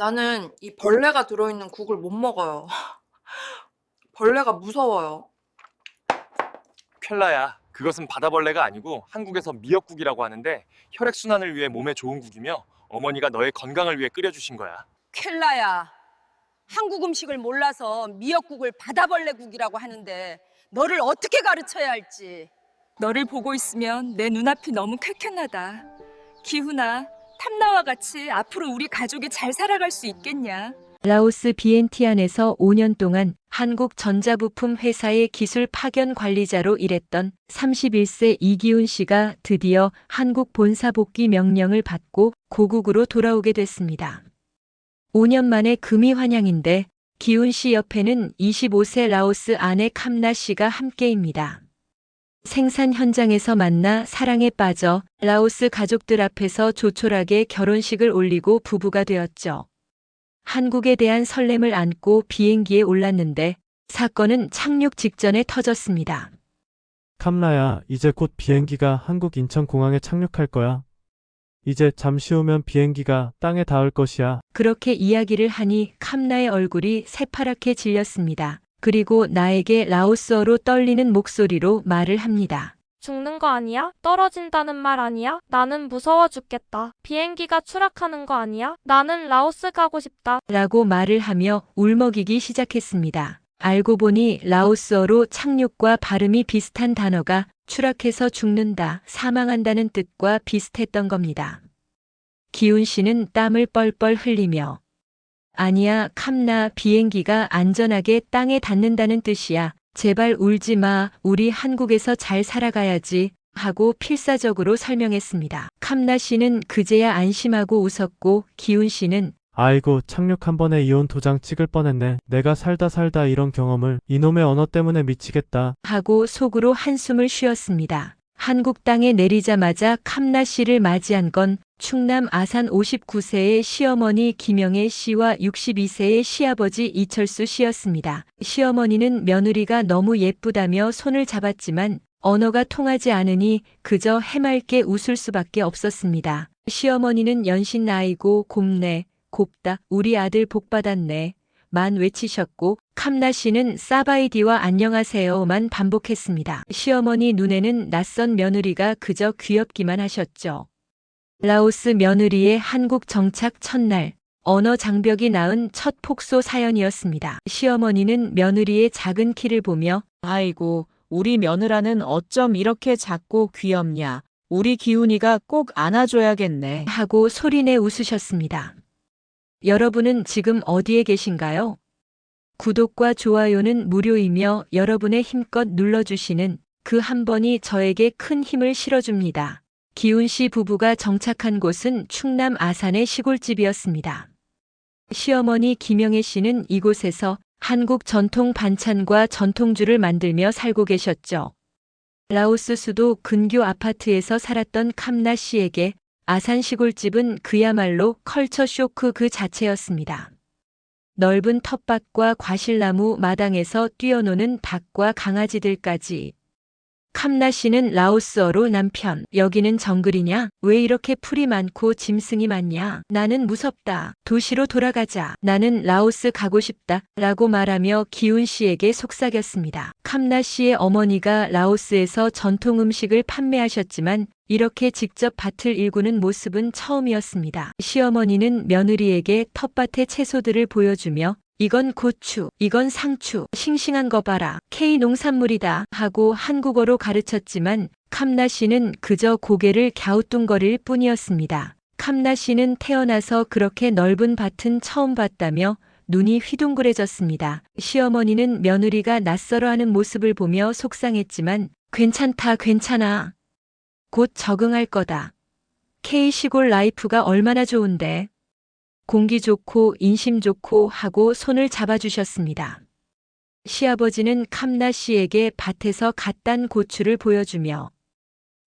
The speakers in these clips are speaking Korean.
나는 이 벌레가 들어있는 국을 못 먹어요. 벌레가 무서워요. 켈라야, 그것은 바다벌레가 아니고 한국에서 미역국이라고 하는데 혈액순환을 위해 몸에 좋은 국이며 어머니가 너의 건강을 위해 끓여주신 거야. 켈라야, 한국 음식을 몰라서 미역국을 바다벌레국이라고 하는데 너를 어떻게 가르쳐야 할지. 너를 보고 있으면 내 눈앞이 너무 쾌쾌하다. 기훈아, 탐나와 같이 앞으로 우리 가족이 잘 살아갈 수 있겠냐? 라오스 비엔티안에서 5년 동안 한국전자부품 회사의 기술 파견 관리자로 일했던 31세 이기훈 씨가 드디어 한국 본사 복귀 명령을 받고 고국으로 돌아오게 됐습니다. 5년 만에 금이 환영인데 기훈 씨 옆에는 25세 라오스 아내 캄나 씨가 함께입니다. 생산 현장에서 만나 사랑에 빠져 라오스 가족들 앞에서 조촐하게 결혼식을 올리고 부부가 되었죠. 한국에 대한 설렘을 안고 비행기에 올랐는데 사건은 착륙 직전에 터졌습니다. 캄라야, 이제 곧 비행기가 한국 인천공항에 착륙할 거야. 이제 잠시 후면 비행기가 땅에 닿을 것이야. 그렇게 이야기를 하니 캄나의 얼굴이 새파랗게 질렸습니다. 그리고 나에게 라오스어로 떨리는 목소리로 말을 합니다. 죽는 거 아니야? 떨어진다는 말 아니야? 나는 무서워 죽겠다. 비행기가 추락하는 거 아니야? 나는 라오스 가고 싶다. 라고 말을 하며 울먹이기 시작했습니다. 알고 보니 라오스어로 착륙과 발음이 비슷한 단어가 추락해서 죽는다, 사망한다는 뜻과 비슷했던 겁니다. 기훈 씨는 땀을 뻘뻘 흘리며 아니야, 캄나, 비행기가 안전하게 땅에 닿는다는 뜻이야. 제발 울지 마. 우리 한국에서 잘 살아가야지. 하고 필사적으로 설명했습니다. 캄나 씨는 그제야 안심하고 웃었고 기훈 씨는 아이고, 착륙 한 번에 이혼 도장 찍을 뻔했네. 내가 살다 이런 경험을. 이놈의 언어 때문에 미치겠다. 하고 속으로 한숨을 쉬었습니다. 한국 땅에 내리자마자 캄나 씨를 맞이한 건 충남 아산 59세의 시어머니 김영애 씨와 62세의 시아버지 이철수 씨였습니다. 시어머니는 며느리가 너무 예쁘다며 손을 잡았지만 언어가 통하지 않으니 그저 해맑게 웃을 수밖에 없었습니다. 시어머니는 연신 나이고 곱네, 곱다, 우리 아들 복받았네 만 외치셨고 캄나 씨는 사바이디와 안녕하세요만 반복했습니다. 시어머니 눈에는 낯선 며느리가 그저 귀엽기만 하셨죠. 라오스 며느리의 한국 정착 첫날, 언어 장벽이 낳은 첫 폭소 사연이었습니다. 시어머니는 며느리의 작은 키를 보며 아이고, 우리 며느라는 어쩜 이렇게 작고 귀엽냐. 우리 기훈이가 꼭 안아줘야겠네. 하고 소리내 웃으셨습니다. 여러분은 지금 어디에 계신가요? 구독과 좋아요는 무료이며 여러분의 힘껏 눌러주시는 그 한 번이 저에게 큰 힘을 실어줍니다. 기훈 씨 부부가 정착한 곳은 충남 아산의 시골집이었습니다. 시어머니 김영애 씨는 이곳에서 한국 전통 반찬과 전통주를 만들며 살고 계셨죠. 라오스 수도 근교 아파트에서 살았던 캄나 씨에게 아산 시골집은 그야말로 컬처 쇼크 그 자체였습니다. 넓은 텃밭과 과실나무 마당에서 뛰어노는 닭과 강아지들까지. 캄나 씨는 라오스어로 남편, 여기는 정글이냐? 왜 이렇게 풀이 많고 짐승이 많냐? 나는 무섭다. 도시로 돌아가자. 나는 라오스 가고 싶다. 라고 말하며 기훈 씨에게 속삭였습니다. 캄나 씨의 어머니가 라오스에서 전통 음식을 판매하셨지만 이렇게 직접 밭을 일구는 모습은 처음이었습니다. 시어머니는 며느리에게 텃밭의 채소들을 보여주며 이건 고추, 이건 상추, 싱싱한 거 봐라, K 농산물이다 하고 한국어로 가르쳤지만 캄나 씨는 그저 고개를 갸우뚱거릴 뿐이었습니다. 캄나 씨는 태어나서 그렇게 넓은 밭은 처음 봤다며 눈이 휘둥그레졌습니다. 시어머니는 며느리가 낯설어하는 모습을 보며 속상했지만 괜찮다, 괜찮아. 곧 적응할 거다. K 시골 라이프가 얼마나 좋은데. 공기 좋고 인심 좋고 하고 손을 잡아주셨습니다. 시아버지는 캄나 씨에게 밭에서 갓 딴 고추를 보여주며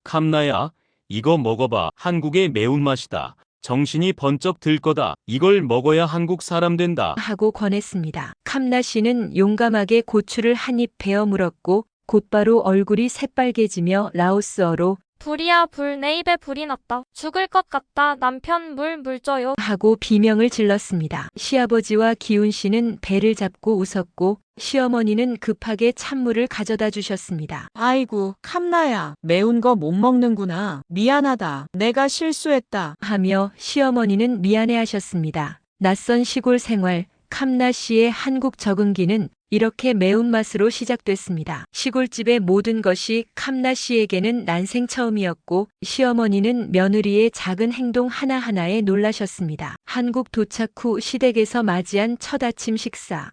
캄나야, 이거 먹어봐. 한국의 매운맛이다. 정신이 번쩍 들 거다. 이걸 먹어야 한국 사람 된다. 하고 권했습니다. 캄나 씨는 용감하게 고추를 한 입 베어 물었고 곧바로 얼굴이 새빨개지며 라오스어로 불이야 불, 내 입에 불이 났다. 죽을 것 같다. 남편 물 줘요. 하고 비명을 질렀습니다. 시아버지와 기훈 씨는 배를 잡고 웃었고 시어머니는 급하게 찬물을 가져다 주셨습니다. 아이고, 캄나야. 매운 거 못 먹는구나. 미안하다. 내가 실수했다. 하며 시어머니는 미안해하셨습니다. 낯선 시골 생활, 캄나 씨의 한국 적응기는 이렇게 매운맛으로 시작됐습니다. 시골집의 모든 것이 캄나 씨에게는 난생 처음이었고 시어머니는 며느리의 작은 행동 하나하나에 놀라셨습니다. 한국 도착 후 시댁에서 맞이한 첫 아침 식사.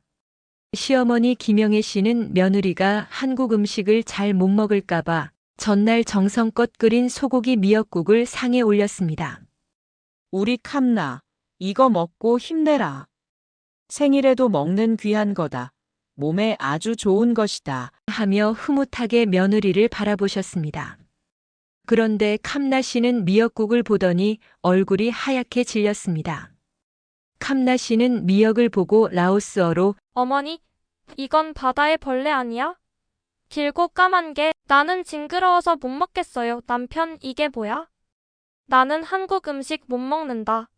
시어머니 김영애 씨는 며느리가 한국 음식을 잘 못 먹을까봐 전날 정성껏 끓인 소고기 미역국을 상에 올렸습니다. 우리 캄나, 이거 먹고 힘내라. 생일에도 먹는 귀한 거다. 몸에 아주 좋은 것이다. 하며 흐뭇하게 며느리를 바라보셨습니다. 그런데 캄나 씨는 미역국을 보더니 얼굴이 하얗게 질렸습니다. 캄나 씨는 미역을 보고 라오스어로 어머니, 이건 바다의 벌레 아니야? 길고 까만 게 나는 징그러워서 못 먹겠어요. 남편, 이게 뭐야? 나는 한국 음식 못 먹는다.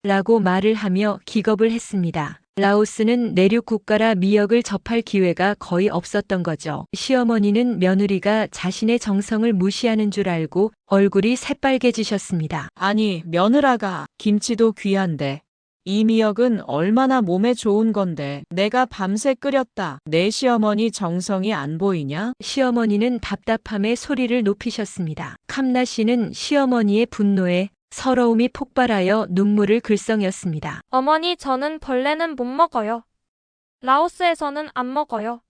라고 말을 하며 기겁을 했습니다. 라오스는 내륙 국가라 미역을 접할 기회가 거의 없었던 거죠. 시어머니는 며느리가 자신의 정성을 무시하는 줄 알고 얼굴이 새빨개지셨습니다. 아니, 며느라가 김치도 귀한데 이 미역은 얼마나 몸에 좋은 건데 내가 밤새 끓였다. 내 시어머니 정성이 안 보이냐? 시어머니는 답답함에 소리를 높이셨습니다. 캄나 씨는 시어머니의 분노에 서러움이 폭발하여 눈물을 글썽였습니다. 어머니, 저는 벌레는 못 먹어요. 라오스에서는 안 먹어요.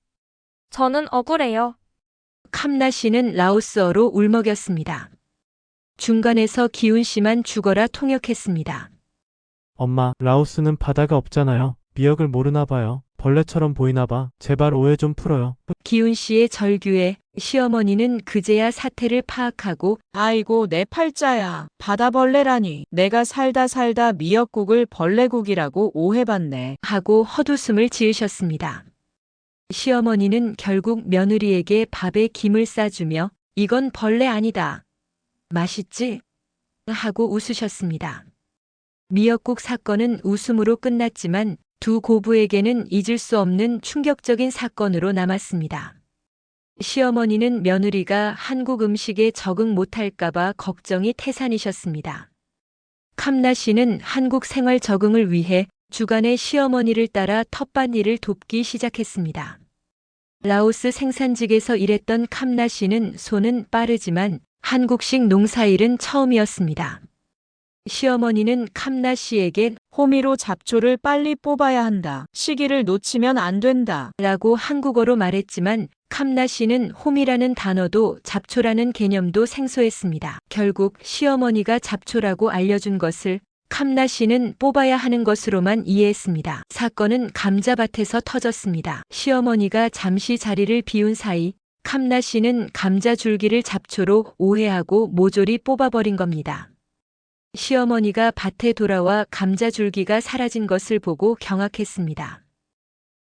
저는 억울해요. 캄나 씨는 라오스어로 울먹였습니다. 중간에서 기훈 씨만 죽어라 통역했습니다. 엄마, 라오스는 바다가 없잖아요. 미역을 모르나 봐요. 벌레처럼 보이나 봐. 제발 오해 좀 풀어요. 기훈 씨의 절규에 시어머니는 그제야 사태를 파악하고 아이고, 내 팔자야. 바다벌레라니. 내가 살다 미역국을 벌레국이라고 오해받네. 하고 헛웃음을 지으셨습니다. 시어머니는 결국 며느리에게 밥에 김을 싸주며 이건 벌레 아니다. 맛있지? 하고 웃으셨습니다. 미역국 사건은 웃음으로 끝났지만 두 고부에게는 잊을 수 없는 충격적인 사건으로 남았습니다. 시어머니는 며느리가 한국 음식에 적응 못할까봐 걱정이 태산이셨습니다. 캄나 씨는 한국 생활 적응을 위해 주간에 시어머니를 따라 텃밭일을 돕기 시작했습니다. 라오스 생산직에서 일했던 캄나 씨는 손은 빠르지만 한국식 농사일은 처음이었습니다. 시어머니는 캄나 씨에게 호미로 잡초를 빨리 뽑아야 한다. 시기를 놓치면 안 된다. 라고 한국어로 말했지만 캄나 씨는 홈이라는 단어도 잡초라는 개념도 생소했습니다. 결국 시어머니가 잡초라고 알려준 것을 캄나 씨는 뽑아야 하는 것으로만 이해했습니다. 사건은 감자밭에서 터졌습니다. 시어머니가 잠시 자리를 비운 사이 캄나 씨는 감자 줄기를 잡초로 오해하고 모조리 뽑아버린 겁니다. 시어머니가 밭에 돌아와 감자 줄기가 사라진 것을 보고 경악했습니다.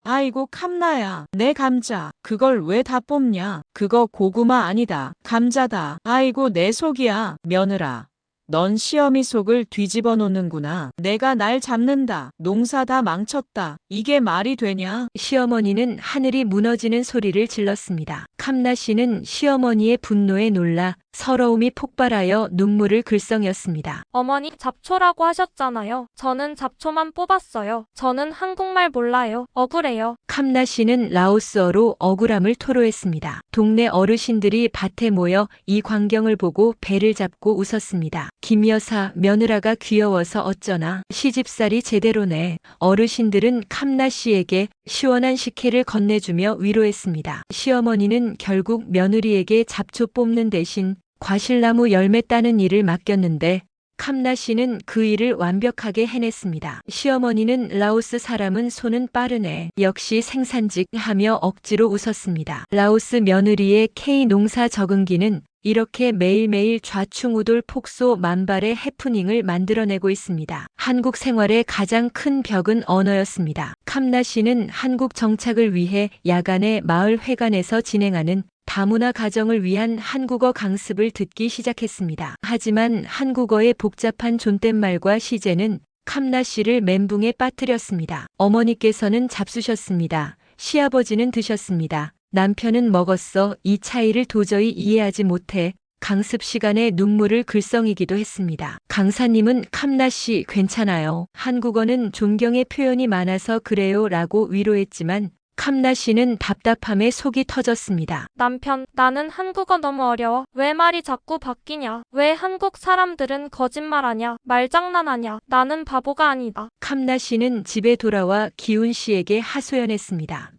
아이고, 캄나야. 내 감자. 그걸 왜 다 뽑냐? 그거 고구마 아니다. 감자다. 아이고, 내 속이야. 며느라. 넌 시어미 속을 뒤집어 놓는구나. 내가 날 잡는다. 농사 다 망쳤다. 이게 말이 되냐? 시어머니는 하늘이 무너지는 소리를 질렀습니다. 캄나 씨는 시어머니의 분노에 놀라 서러움이 폭발하여 눈물을 글썽였습니다. 어머니, 잡초라고 하셨잖아요. 저는 잡초만 뽑았어요. 저는 한국말 몰라요. 억울해요. 캄나 씨는 라오스어로 억울함을 토로했습니다. 동네 어르신들이 밭에 모여 이 광경을 보고 배를 잡고 웃었습니다. 김 여사, 며느라가 귀여워서 어쩌나. 시집살이 제대로네. 어르신들은 캄나 씨에게 시원한 식혜를 건네주며 위로했습니다. 시어머니는 결국 며느리에게 잡초 뽑는 대신 과실나무 열매 따는 일을 맡겼는데 캄나 씨는 그 일을 완벽하게 해냈습니다. 시어머니는 라오스 사람은 손은 빠르네. 역시 생산직 하며 억지로 웃었습니다. 라오스 며느리의 K 농사 적응기는 이렇게 매일매일 좌충우돌 폭소 만발의 해프닝을 만들어내고 있습니다. 한국 생활의 가장 큰 벽은 언어였습니다. 캄나 씨는 한국 정착을 위해 야간에 마을 회관에서 진행하는 다문화 가정을 위한 한국어 강습을 듣기 시작했습니다. 하지만 한국어의 복잡한 존댓말과 시제는 캄나 씨를 멘붕에 빠뜨렸습니다. 어머니께서는 잡수셨습니다. 시아버지는 드셨습니다. 남편은 먹었어. 이 차이를 도저히 이해하지 못해 강습 시간에 눈물을 글썽이기도 했습니다. 강사님은 캄나 씨 괜찮아요. 한국어는 존경의 표현이 많아서 그래요 라고 위로했지만 캄나 씨는 답답함에 속이 터졌습니다. 남편, 나는 한국어 너무 어려워. 왜 말이 자꾸 바뀌냐? 왜 한국 사람들은 거짓말하냐? 말장난하냐? 나는 바보가 아니다. 캄나 씨는 집에 돌아와 기훈 씨에게 하소연했습니다.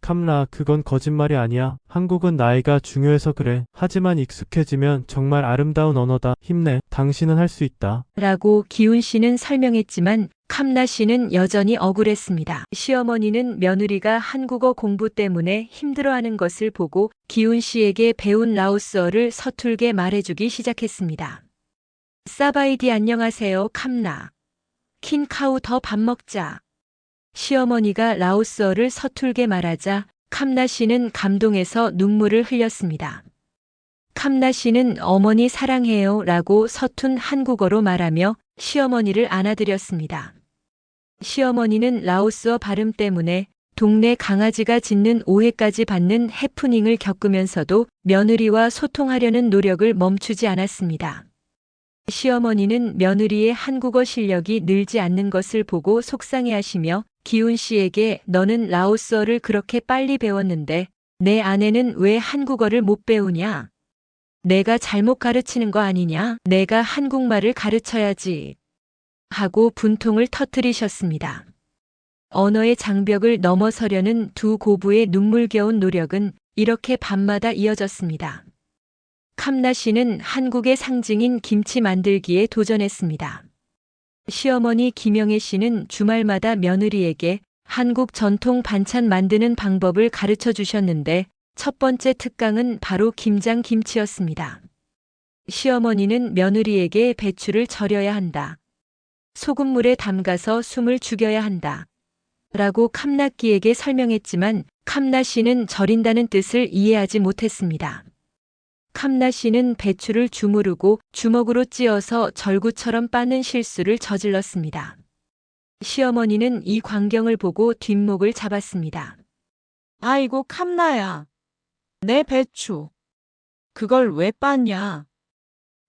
캄나, 그건 거짓말이 아니야. 한국은 나이가 중요해서 그래. 하지만 익숙해지면 정말 아름다운 언어다. 힘내. 당신은 할 수 있다. 라고 기훈 씨는 설명했지만 캄나 씨는 여전히 억울했습니다. 시어머니는 며느리가 한국어 공부 때문에 힘들어하는 것을 보고 기훈 씨에게 배운 라오스어를 서툴게 말해주기 시작했습니다. 사바이디 안녕하세요, 캄나. 킨카우 더 밥 먹자. 시어머니가 라오스어를 서툴게 말하자 캄나 씨는 감동해서 눈물을 흘렸습니다. 캄나 씨는 어머니 사랑해요 라고 서툰 한국어로 말하며 시어머니를 안아드렸습니다. 시어머니는 라오스어 발음 때문에 동네 강아지가 짖는 오해까지 받는 해프닝을 겪으면서도 며느리와 소통하려는 노력을 멈추지 않았습니다. 시어머니는 며느리의 한국어 실력이 늘지 않는 것을 보고 속상해하시며 기훈 씨에게 너는 라오스어를 그렇게 빨리 배웠는데 내 아내는 왜 한국어를 못 배우냐? 내가 잘못 가르치는 거 아니냐? 내가 한국말을 가르쳐야지. 하고 분통을 터뜨리셨습니다. 언어의 장벽을 넘어서려는 두 고부의 눈물겨운 노력은 이렇게 밤마다 이어졌습니다. 캄나 씨는 한국의 상징인 김치 만들기에 도전했습니다. 시어머니 김영애 씨는 주말마다 며느리에게 한국 전통 반찬 만드는 방법을 가르쳐 주셨는데 첫 번째 특강은 바로 김장 김치였습니다. 시어머니는 며느리에게 배추를 절여야 한다. 소금물에 담가서 숨을 죽여야 한다. 라고 캄나끼에게 설명했지만 캄나 씨는 절인다는 뜻을 이해하지 못했습니다. 캄나 씨는 배추를 주무르고 주먹으로 찧어서 절구처럼 빠는 실수를 저질렀습니다. 시어머니는 이 광경을 보고 뒷목을 잡았습니다. 아이고 캄나야. 내 배추. 그걸 왜 빻냐?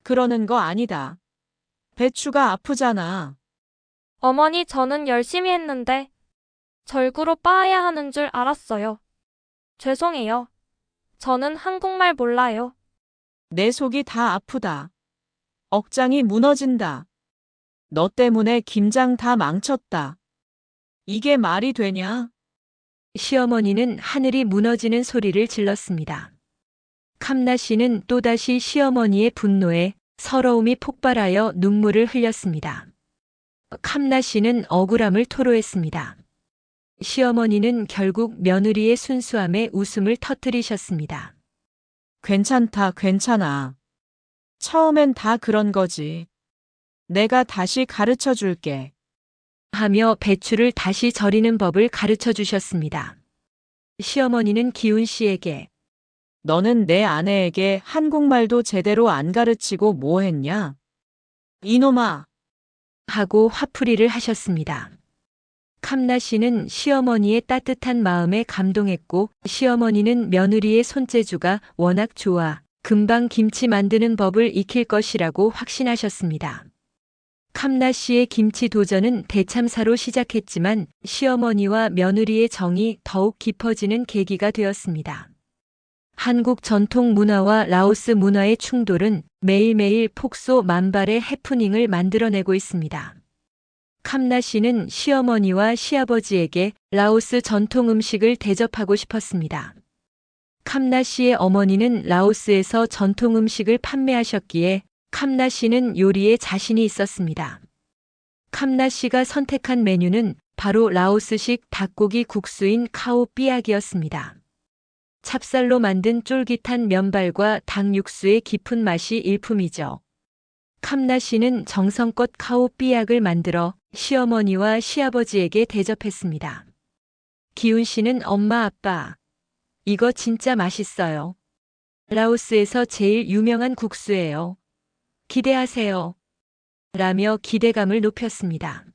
그러는 거 아니다. 배추가 아프잖아. 어머니, 저는 열심히 했는데 절구로 빻아야 하는 줄 알았어요. 죄송해요. 저는 한국말 몰라요. 내 속이 다 아프다. 억장이 무너진다. 너 때문에 김장 다 망쳤다. 이게 말이 되냐? 시어머니는 하늘이 무너지는 소리를 질렀습니다. 캄나 씨는 또다시 시어머니의 분노에 서러움이 폭발하여 눈물을 흘렸습니다. 캄나 씨는 억울함을 토로했습니다. 시어머니는 결국 며느리의 순수함에 웃음을 터뜨리셨습니다. 괜찮다, 괜찮아. 처음엔 다 그런 거지. 내가 다시 가르쳐 줄게. 하며 배추를 다시 절이는 법을 가르쳐 주셨습니다. 시어머니는 기훈 씨에게 너는 내 아내에게 한국말도 제대로 안 가르치고 뭐 했냐? 이놈아! 하고 화풀이를 하셨습니다. 캄나 씨는 시어머니의 따뜻한 마음에 감동했고 시어머니는 며느리의 손재주가 워낙 좋아 금방 김치 만드는 법을 익힐 것이라고 확신하셨습니다. 캄나 씨의 김치 도전은 대참사로 시작했지만 시어머니와 며느리의 정이 더욱 깊어지는 계기가 되었습니다. 한국 전통 문화와 라오스 문화의 충돌은 매일매일 폭소 만발의 해프닝을 만들어내고 있습니다. 캄나 씨는 시어머니와 시아버지에게 라오스 전통 음식을 대접하고 싶었습니다. 캄나 씨의 어머니는 라오스에서 전통 음식을 판매하셨기에 캄나 씨는 요리에 자신이 있었습니다. 캄나 씨가 선택한 메뉴는 바로 라오스식 닭고기 국수인 카오 삐약이었습니다. 찹쌀로 만든 쫄깃한 면발과 닭 육수의 깊은 맛이 일품이죠. 캄나 씨는 정성껏 카오 삐약을 만들어 시어머니와 시아버지에게 대접했습니다. 기훈 씨는 엄마, 아빠, 이거 진짜 맛있어요. 라오스에서 제일 유명한 국수예요. 기대하세요. 라며 기대감을 높였습니다.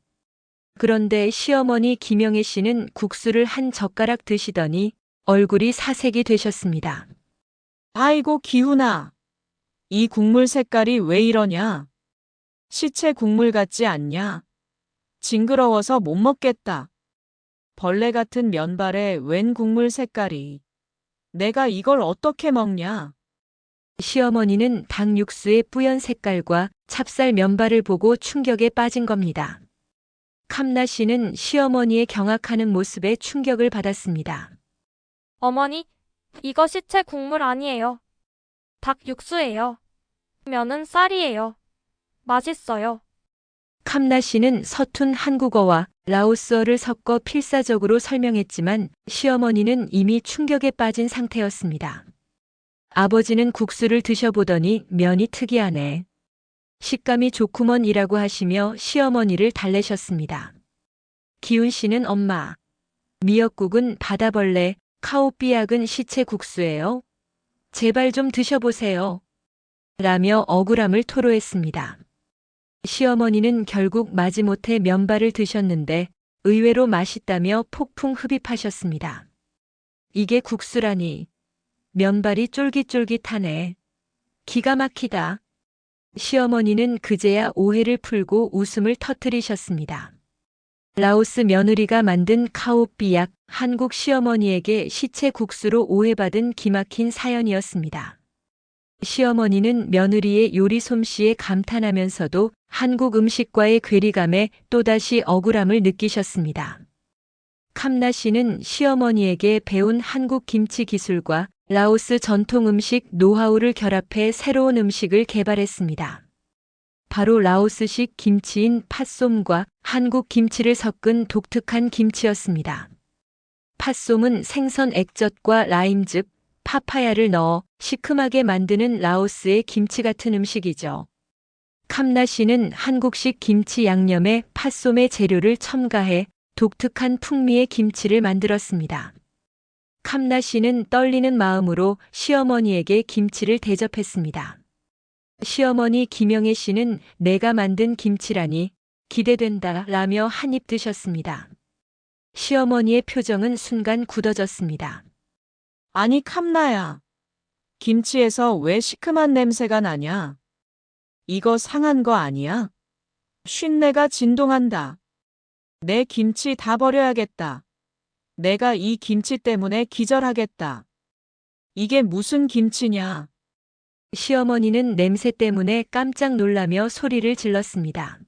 그런데 시어머니 김영애 씨는 국수를 한 젓가락 드시더니 얼굴이 사색이 되셨습니다. 아이고, 기훈아. 이 국물 색깔이 왜 이러냐? 시체 국물 같지 않냐? 징그러워서 못 먹겠다. 벌레 같은 면발에 웬 국물 색깔이. 내가 이걸 어떻게 먹냐? 시어머니는 닭 육수의 뿌연 색깔과 찹쌀 면발을 보고 충격에 빠진 겁니다. 캄나 씨는 시어머니의 경악하는 모습에 충격을 받았습니다. 어머니, 이거 시체 국물 아니에요. 닭 육수예요. 면은 쌀이에요. 맛있어요. 캄나 씨는 서툰 한국어와 라오스어를 섞어 필사적으로 설명했지만 시어머니는 이미 충격에 빠진 상태였습니다. 아버지는 국수를 드셔보더니 면이 특이하네. 식감이 좋구먼이라고 하시며 시어머니를 달래셨습니다. 기훈 씨는 엄마, 미역국은 바다벌레, 카오삐약은 시체 국수예요. 제발 좀 드셔보세요. 라며 억울함을 토로했습니다. 시어머니는 결국 마지못해 면발을 드셨는데 의외로 맛있다며 폭풍 흡입하셨습니다. 이게 국수라니. 면발이 쫄깃쫄깃하네. 기가 막히다. 시어머니는 그제야 오해를 풀고 웃음을 터뜨리셨습니다. 라오스 며느리가 만든 카오삐약, 한국 시어머니에게 시체 국수로 오해받은 기막힌 사연이었습니다. 시어머니는 며느리의 요리 솜씨에 감탄하면서도 한국 음식과의 괴리감에 또다시 억울함을 느끼셨습니다. 캄나 씨는 시어머니에게 배운 한국 김치 기술과 라오스 전통 음식 노하우를 결합해 새로운 음식을 개발했습니다. 바로 라오스식 김치인 팥솜과 한국 김치를 섞은 독특한 김치였습니다. 팥솜은 생선 액젓과 라임즙, 파파야를 넣어 시큼하게 만드는 라오스의 김치 같은 음식이죠. 캄나 씨는 한국식 김치 양념에 팥솜의 재료를 첨가해 독특한 풍미의 김치를 만들었습니다. 캄나 씨는 떨리는 마음으로 시어머니에게 김치를 대접했습니다. 시어머니 김영애 씨는 내가 만든 김치라니 기대된다 라며 한입 드셨습니다. 시어머니의 표정은 순간 굳어졌습니다. 아니, 캄나야. 김치에서 왜 시큼한 냄새가 나냐? 이거 상한 거 아니야? 쉰내가 진동한다. 내 김치 다 버려야겠다. 내가 이 김치 때문에 기절하겠다. 이게 무슨 김치냐? 시어머니는 냄새 때문에 깜짝 놀라며 소리를 질렀습니다.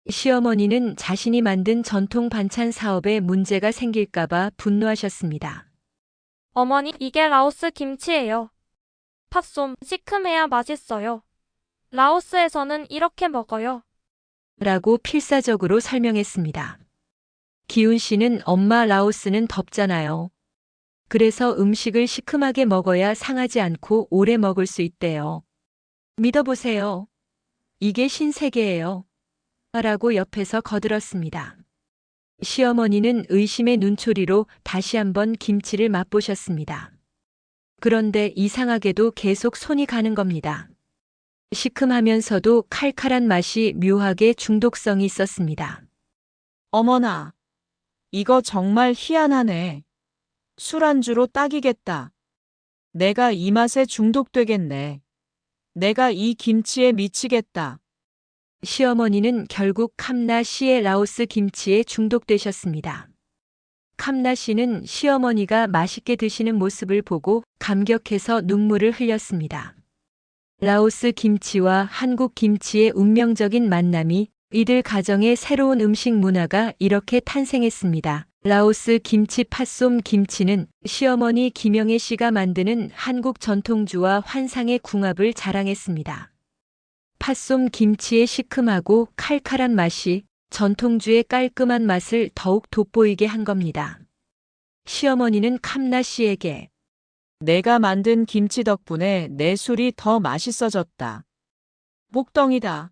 시어머니는 자신이 만든 전통 반찬 사업에 문제가 생길까봐 분노하셨습니다. 어머니, 이게 라오스 김치예요. 팥솜, 시큼해야 맛있어요. 라오스에서는 이렇게 먹어요. 라고 필사적으로 설명했습니다. 기훈 씨는 엄마 라오스는 덥잖아요. 그래서 음식을 시큼하게 먹어야 상하지 않고 오래 먹을 수 있대요. 믿어보세요. 이게 신세계예요. 라고 옆에서 거들었습니다. 시어머니는 의심의 눈초리로 다시 한번 김치를 맛보셨습니다. 그런데 이상하게도 계속 손이 가는 겁니다. 시큼하면서도 칼칼한 맛이 묘하게 중독성이 있었습니다. 어머나, 이거 정말 희한하네. 술안주로 딱이겠다. 내가 이 맛에 중독되겠네. 내가 이 김치에 미치겠다. 시어머니는 결국 캄나 씨의 라오스 김치에 중독되셨습니다. 캄나 씨는 시어머니가 맛있게 드시는 모습을 보고 감격해서 눈물을 흘렸습니다. 라오스 김치와 한국 김치의 운명적인 만남이 이들 가정의 새로운 음식 문화가 이렇게 탄생했습니다. 라오스 김치 팥솜 김치는 시어머니 김영애 씨가 만드는 한국 전통주와 환상의 궁합을 자랑했습니다. 팥솜 김치의 시큼하고 칼칼한 맛이 전통주의 깔끔한 맛을 더욱 돋보이게 한 겁니다. 시어머니는 캄나 씨에게 내가 만든 김치 덕분에 내 술이 더 맛있어졌다. 목덩이다.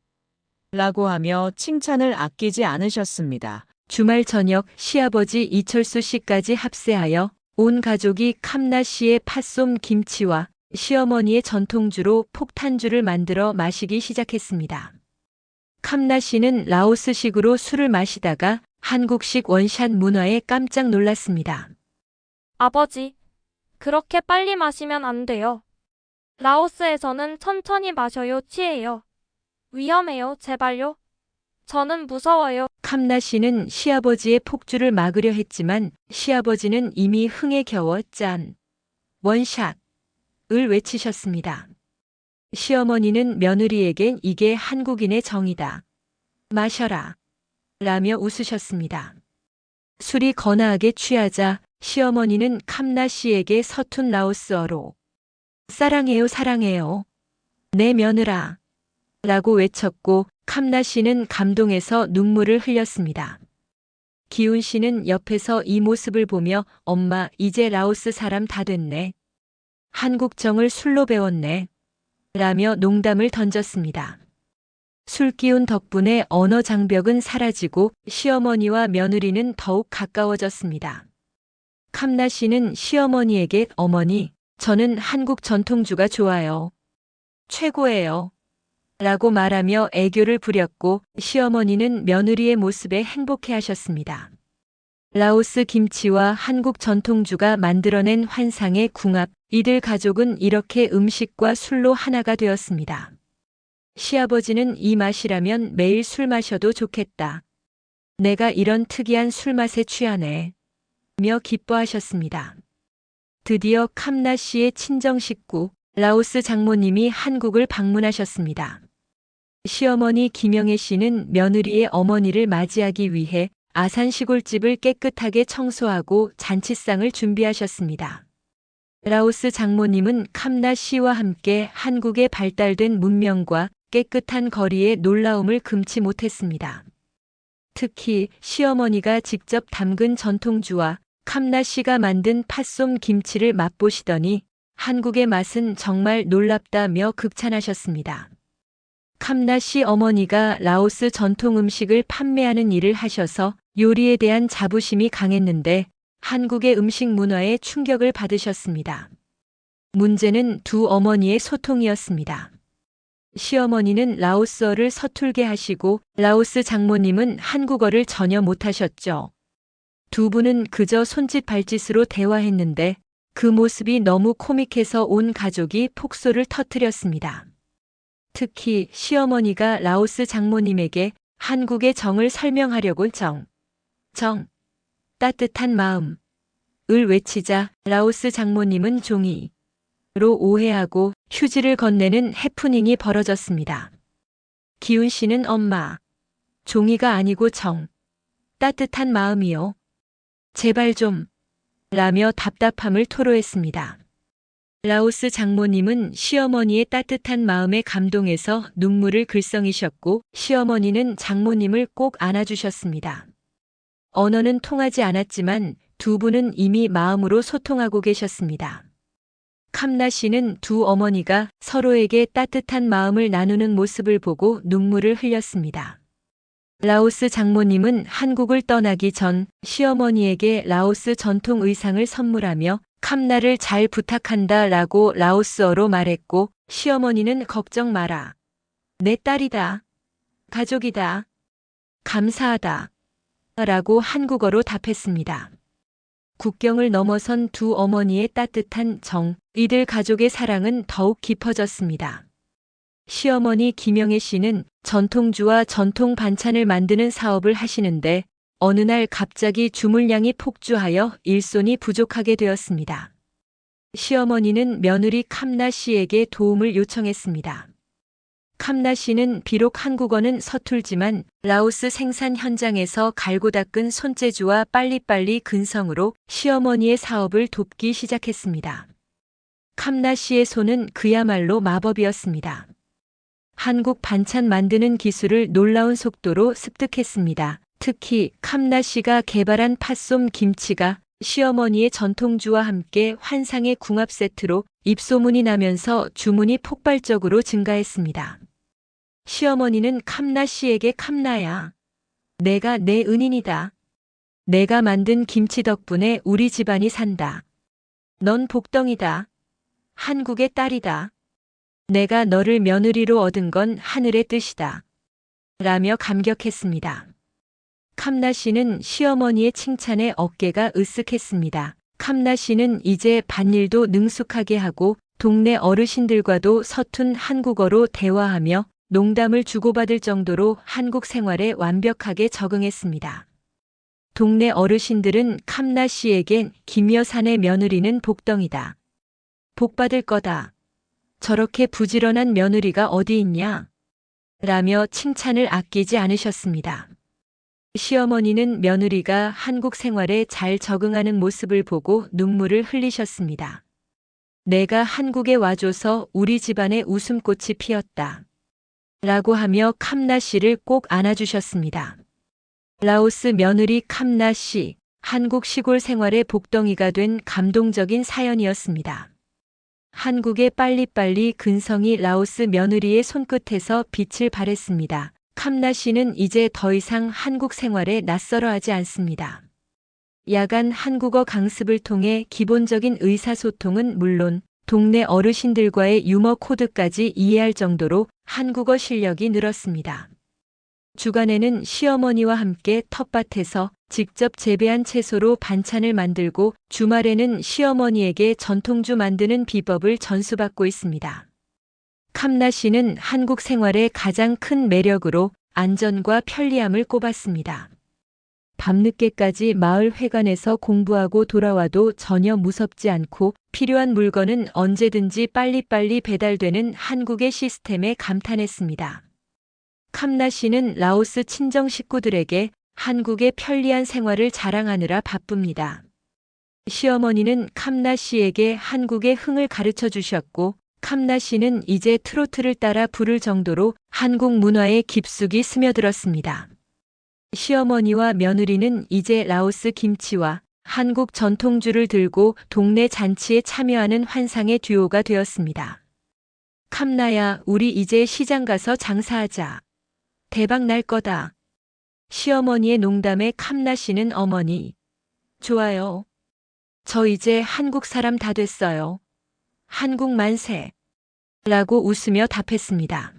라고 하며 칭찬을 아끼지 않으셨습니다. 주말 저녁 시아버지 이철수 씨까지 합세하여 온 가족이 캄나 씨의 팥솜 김치와 시어머니의 전통주로 폭탄주를 만들어 마시기 시작했습니다. 캄나 씨는 라오스식으로 술을 마시다가 한국식 원샷 문화에 깜짝 놀랐습니다. 아버지, 그렇게 빨리 마시면 안 돼요. 라오스에서는 천천히 마셔요, 취해요. 위험해요, 제발요. 저는 무서워요. 캄나 씨는 시아버지의 폭주를 막으려 했지만 시아버지는 이미 흥에 겨워 짠, 원샷을 외치셨습니다. 시어머니는 며느리에겐 이게 한국인의 정이다. 마셔라. 라며 웃으셨습니다. 술이 거나하게 취하자 시어머니는 캄나 씨에게 서툰 라오스어로 사랑해요, 사랑해요. 내 며느라. 라고 외쳤고 캄나 씨는 감동해서 눈물을 흘렸습니다. 기훈 씨는 옆에서 이 모습을 보며 엄마, 이제 라오스 사람 다 됐네. 한국정을 술로 배웠네. 라며 농담을 던졌습니다. 술 기운 덕분에 언어 장벽은 사라지고 시어머니와 며느리는 더욱 가까워졌습니다. 캄나 씨는 시어머니에게 어머니, 저는 한국 전통주가 좋아요. 최고예요. 라고 말하며 애교를 부렸고 시어머니는 며느리의 모습에 행복해 하셨습니다. 라오스 김치와 한국 전통주가 만들어낸 환상의 궁합, 이들 가족은 이렇게 음식과 술로 하나가 되었습니다. 시아버지는 이 맛이라면 매일 술 마셔도 좋겠다. 내가 이런 특이한 술맛에 취하네. 며 기뻐하셨습니다. 드디어 캄나 씨의 친정 식구, 라오스 장모님이 한국을 방문하셨습니다. 시어머니 김영애 씨는 며느리의 어머니를 맞이하기 위해 아산 시골집을 깨끗하게 청소하고 잔치상을 준비하셨습니다. 라오스 장모님은 캄나 씨와 함께 한국의 발달된 문명과 깨끗한 거리의 놀라움을 금치 못했습니다. 특히 시어머니가 직접 담근 전통주와 캄나 씨가 만든 팥솜 김치를 맛보시더니 한국의 맛은 정말 놀랍다며 극찬하셨습니다. 캄나 씨 어머니가 라오스 전통 음식을 판매하는 일을 하셔서 요리에 대한 자부심이 강했는데 한국의 음식 문화에 충격을 받으셨습니다. 문제는 두 어머니의 소통이었습니다. 시어머니는 라오스어를 서툴게 하시고 라오스 장모님은 한국어를 전혀 못하셨죠. 두 분은 그저 손짓 발짓으로 대화했는데 그 모습이 너무 코믹해서 온 가족이 폭소를 터뜨렸습니다. 특히 시어머니가 라오스 장모님에게 한국의 정을 설명하려고 따뜻한 마음을 외치자 라오스 장모님은 종이로 오해하고 휴지를 건네는 해프닝이 벌어졌습니다. 기훈 씨는 엄마, 종이가 아니고 따뜻한 마음이요. 제발 좀, 라며 답답함을 토로했습니다. 라오스 장모님은 시어머니의 따뜻한 마음에 감동해서 눈물을 글썽이셨고 시어머니는 장모님을 꼭 안아주셨습니다. 언어는 통하지 않았지만 두 분은 이미 마음으로 소통하고 계셨습니다. 캄나 씨는 두 어머니가 서로에게 따뜻한 마음을 나누는 모습을 보고 눈물을 흘렸습니다. 라오스 장모님은 한국을 떠나기 전 시어머니에게 라오스 전통 의상을 선물하며 캄나를 잘 부탁한다 라고 라오스어로 말했고 시어머니는 걱정 마라. 내 딸이다. 가족이다. 감사하다. 라고 한국어로 답했습니다. 국경을 넘어선 두 어머니의 따뜻한 이들 가족의 사랑은 더욱 깊어졌습니다. 시어머니 김영애 씨는 전통주와 전통 반찬을 만드는 사업을 하시는데 어느 날 갑자기 주물량이 폭주하여 일손이 부족하게 되었습니다. 시어머니는 며느리 캄나 씨에게 도움을 요청했습니다. 캄나 씨는 비록 한국어는 서툴지만 라오스 생산 현장에서 갈고 닦은 손재주와 빨리빨리 근성으로 시어머니의 사업을 돕기 시작했습니다. 캄나 씨의 손은 그야말로 마법이었습니다. 한국 반찬 만드는 기술을 놀라운 속도로 습득했습니다. 특히 캄나 씨가 개발한 팥솜 김치가 시어머니의 전통주와 함께 환상의 궁합 세트로 입소문이 나면서 주문이 폭발적으로 증가했습니다. 시어머니는 캄나 씨에게 캄나야, 내가 내 은인이다. 내가 만든 김치 덕분에 우리 집안이 산다. 넌 복덩이다. 한국의 딸이다. 내가 너를 며느리로 얻은 건 하늘의 뜻이다. 라며 감격했습니다. 캄나 씨는 시어머니의 칭찬에 어깨가 으쓱했습니다. 캄나 씨는 이제 밭일도 능숙하게 하고 동네 어르신들과도 서툰 한국어로 대화하며 농담을 주고받을 정도로 한국 생활에 완벽하게 적응했습니다. 동네 어르신들은 캄나 씨에겐 김 여사네 며느리는 복덩이다. 복받을 거다. 저렇게 부지런한 며느리가 어디 있냐? 라며 칭찬을 아끼지 않으셨습니다. 시어머니는 며느리가 한국 생활에 잘 적응하는 모습을 보고 눈물을 흘리셨습니다. 내가 한국에 와줘서 우리 집안에 웃음꽃이 피었다. 라고 하며 캄나 씨를 꼭 안아주셨습니다. 라오스 며느리 캄나 씨, 한국 시골 생활의 복덩이가 된 감동적인 사연이었습니다. 한국의 빨리빨리 근성이 라오스 며느리의 손끝에서 빛을 발했습니다. 캄나 씨는 이제 더 이상 한국 생활에 낯설어하지 않습니다. 야간 한국어 강습을 통해 기본적인 의사소통은 물론 동네 어르신들과의 유머 코드까지 이해할 정도로 한국어 실력이 늘었습니다. 주간에는 시어머니와 함께 텃밭에서 직접 재배한 채소로 반찬을 만들고 주말에는 시어머니에게 전통주 만드는 비법을 전수받고 있습니다. 캄나 씨는 한국 생활의 가장 큰 매력으로 안전과 편리함을 꼽았습니다. 밤늦게까지 마을 회관에서 공부하고 돌아와도 전혀 무섭지 않고 필요한 물건은 언제든지 빨리빨리 배달되는 한국의 시스템에 감탄했습니다. 캄나 씨는 라오스 친정 식구들에게 한국의 편리한 생활을 자랑하느라 바쁩니다. 시어머니는 캄나 씨에게 한국의 흥을 가르쳐 주셨고 캄나 씨는 이제 트로트를 따라 부를 정도로 한국 문화에 깊숙이 스며들었습니다. 시어머니와 며느리는 이제 라오스 김치와 한국 전통주를 들고 동네 잔치에 참여하는 환상의 듀오가 되었습니다. 캄나야, 우리 이제 시장 가서 장사하자. 대박 날 거다. 시어머니의 농담에 캄나 씨는 어머니. 좋아요. 저 이제 한국 사람 다 됐어요. 한국 만세. 라고 웃으며 답했습니다.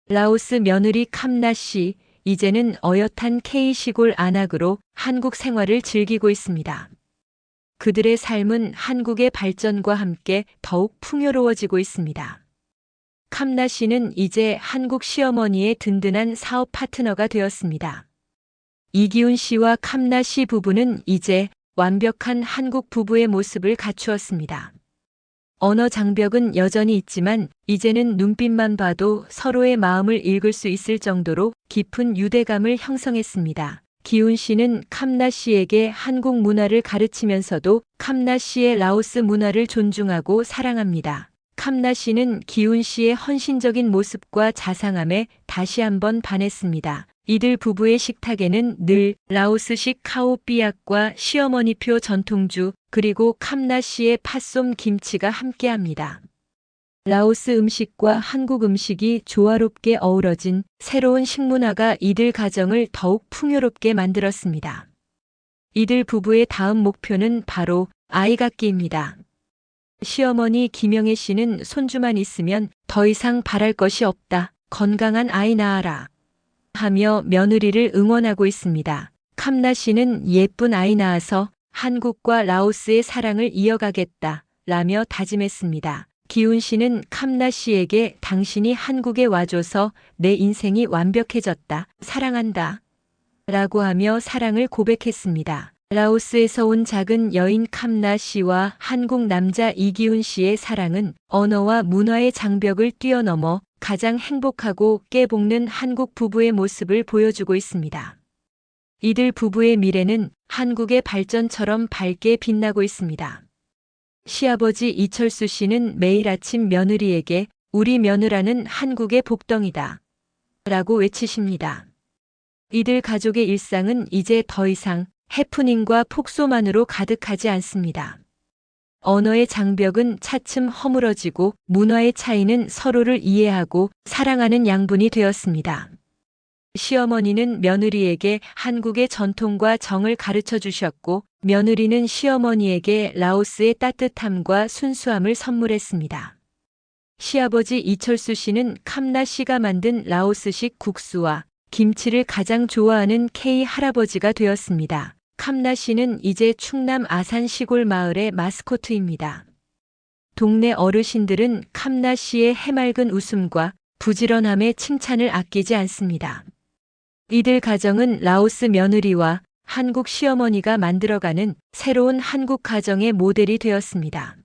라오스 며느리 캄나 씨, 이제는 어엿한 K 시골 안악으로 한국 생활을 즐기고 있습니다. 그들의 삶은 한국의 발전과 함께 더욱 풍요로워지고 있습니다. 캄나 씨는 이제 한국 시어머니의 든든한 사업 파트너가 되었습니다. 이기훈 씨와 캄나 씨 부부는 이제 완벽한 한국 부부의 모습을 갖추었습니다. 언어 장벽은 여전히 있지만 이제는 눈빛만 봐도 서로의 마음을 읽을 수 있을 정도로 깊은 유대감을 형성했습니다. 기훈 씨는 캄나 씨에게 한국 문화를 가르치면서도 캄나 씨의 라오스 문화를 존중하고 사랑합니다. 캄나 씨는 기훈 씨의 헌신적인 모습과 자상함에 다시 한번 반했습니다. 이들 부부의 식탁에는 늘 라오스식 카오삐약과 시어머니표 전통주 그리고 캄나 씨의 팥솜 김치가 함께합니다. 라오스 음식과 한국 음식이 조화롭게 어우러진 새로운 식문화가 이들 가정을 더욱 풍요롭게 만들었습니다. 이들 부부의 다음 목표는 바로 아이 갖기입니다. 시어머니 김영애 씨는 손주만 있으면 더 이상 바랄 것이 없다. 건강한 아이 낳아라. 하며 며느리를 응원하고 있습니다. 캄나 씨는 예쁜 아이 낳아서 한국과 라오스의 사랑을 이어가겠다. 라며 다짐했습니다. 기훈 씨는 캄나 씨에게 당신이 한국에 와줘서 내 인생이 완벽해졌다. 사랑한다. 라고 하며 사랑을 고백했습니다. 라오스에서 온 작은 여인 캄나 씨와 한국 남자 이기훈 씨의 사랑은 언어와 문화의 장벽을 뛰어넘어 가장 행복하고 깨볶는 한국 부부의 모습을 보여주고 있습니다. 이들 부부의 미래는 한국의 발전처럼 밝게 빛나고 있습니다. 시아버지 이철수 씨는 매일 아침 며느리에게 우리 며느라는 한국의 복덩이다. 라고 외치십니다. 이들 가족의 일상은 이제 더 이상 해프닝과 폭소만으로 가득하지 않습니다. 언어의 장벽은 차츰 허물어지고 문화의 차이는 서로를 이해하고 사랑하는 양분이 되었습니다. 시어머니는 며느리에게 한국의 전통과 정을 가르쳐 주셨고, 며느리는 시어머니에게 라오스의 따뜻함과 순수함을 선물했습니다. 시아버지 이철수 씨는 캄나 씨가 만든 라오스식 국수와 김치를 가장 좋아하는 K 할아버지가 되었습니다. 캄나 씨는 이제 충남 아산 시골 마을의 마스코트입니다. 동네 어르신들은 캄나 씨의 해맑은 웃음과 부지런함의 칭찬을 아끼지 않습니다. 이들 가정은 라오스 며느리와 한국 시어머니가 만들어가는 새로운 한국 가정의 모델이 되었습니다.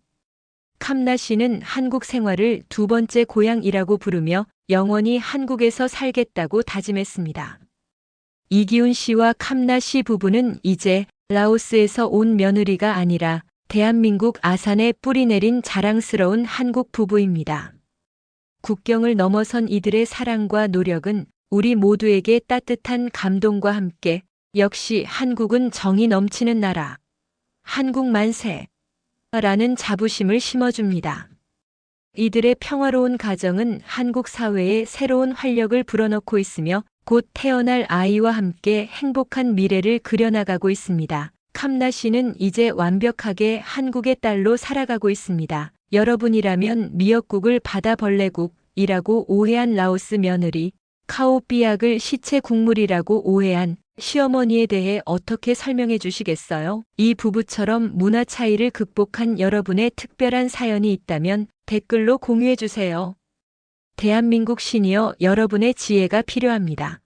캄나 씨는 한국 생활을 두 번째 고향이라고 부르며 영원히 한국에서 살겠다고 다짐했습니다. 이기훈 씨와 캄나 씨 부부는 이제 라오스에서 온 며느리가 아니라 대한민국 아산에 뿌리 내린 자랑스러운 한국 부부입니다. 국경을 넘어선 이들의 사랑과 노력은 우리 모두에게 따뜻한 감동과 함께 역시 한국은 정이 넘치는 나라, 한국 만세! 라는 자부심을 심어줍니다. 이들의 평화로운 가정은 한국 사회에 새로운 활력을 불어넣고 있으며 곧 태어날 아이와 함께 행복한 미래를 그려나가고 있습니다. 캄나 씨는 이제 완벽하게 한국의 딸로 살아가고 있습니다. 여러분이라면 미역국을 바다벌레국이라고 오해한 라오스 며느리, 카오삐약을 시체 국물이라고 오해한 시어머니에 대해 어떻게 설명해 주시겠어요? 이 부부처럼 문화 차이를 극복한 여러분의 특별한 사연이 있다면 댓글로 공유해 주세요. 대한민국 시니어 여러분의 지혜가 필요합니다.